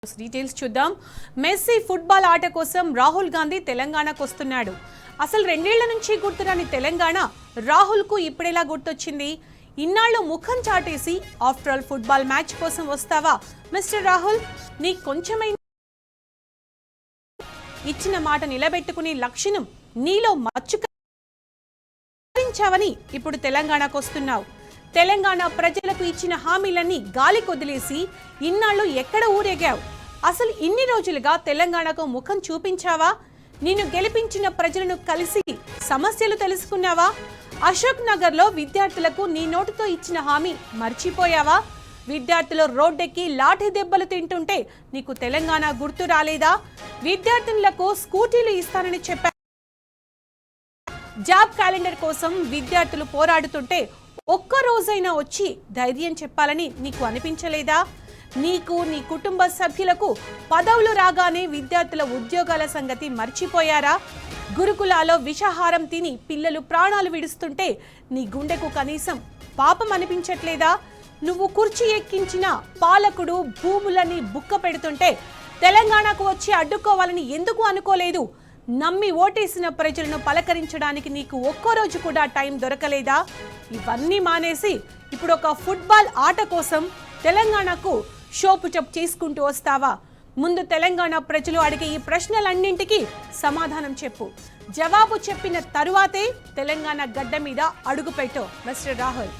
Details చూద్దాం. Messy football ఆట కోసం రాహుల్ గాంధీ తెలంగాణకు వస్తున్నాడు. అసలు 2 ఏళ్ల నుంచి గుర్తురాని తెలంగాణ రాహుల్ కు ఇప్పుడెలా గుర్తొచ్చింది? ఇన్నాళ్ళు ముఖం చాటేసి ఆఫ్టర్ ఆల్ ఫుట్బాల్ మ్యాచ్ కోసం వస్తావా మిస్టర్ రాహుల్? నీ కొంచెమైనా ఇచ్చిన మాట నిలబెట్టుకునే లక్షణం నీలో మచ్చుకరించావని ఇప్పుడు తెలంగాణకు వస్తున్నావు. తెలంగాణ ప్రజలకు ఇచ్చిన హామీలన్నీ గాలి కొదిలేసి ఇన్నాళ్ళు ఎక్కడ ఊరేగావు? అసలు ఇన్ని రోజులుగా తెలంగాణకు ముఖం చూపించావా? నిన్ను గెలిపించిన ప్రజలను కలిసి సమస్యలు తెలుసుకున్నావా? అశోక్ నగర్ లో విద్యార్థులకు నీ నోటితో ఇచ్చిన హామీ మర్చిపోయావా? విద్యార్థులు రోడ్డెక్కి లాఠీ దెబ్బలు తింటుంటే నీకు తెలంగాణ గుర్తు రాలేదా? విద్యార్థినులకు స్కూటీలు ఇస్తానని చెప్పారు. జాబ్ క్యాలెండర్ కోసం విద్యార్థులు పోరాడుతుంటే ఒక్క రోజైనా వచ్చి ధైర్యం చెప్పాలని నీకు అనిపించలేదా? నీకు నీ కుటుంబ సభ్యులకు పదవులు రాగానే విద్యార్థుల ఉద్యోగాల సంగతి మర్చిపోయారా? గురుకులాలో విషాహారం తిని పిల్లలు ప్రాణాలు విడుస్తుంటే నీ గుండెకు కనీసం పాపం అనిపించట్లేదా? నువ్వు కుర్చీ ఎక్కించిన పాలకుడు భూములని బుక్క పెడుతుంటే తెలంగాణకు వచ్చి అడ్డుకోవాలని ఎందుకు అనుకోలేదు? నమ్మి ఓటేసిన ప్రజలను పలకరించడానికి నీకు ఒక్కరోజు కూడా టైం దొరకలేదా? ఇవన్నీ మానేసి ఇప్పుడు ఒక ఫుట్బాల్ ఆట కోసం తెలంగాణకు షోపుటప్ చేసుకుంటూ వస్తావా? ముందు తెలంగాణ ప్రజలు అడిగే ఈ ప్రశ్నలన్నింటికీ సమాధానం చెప్పు. జవాబు చెప్పిన తరువాతే తెలంగాణ గడ్డ మీద అడుగుపెట్టు మిస్టర్ రాహుల్.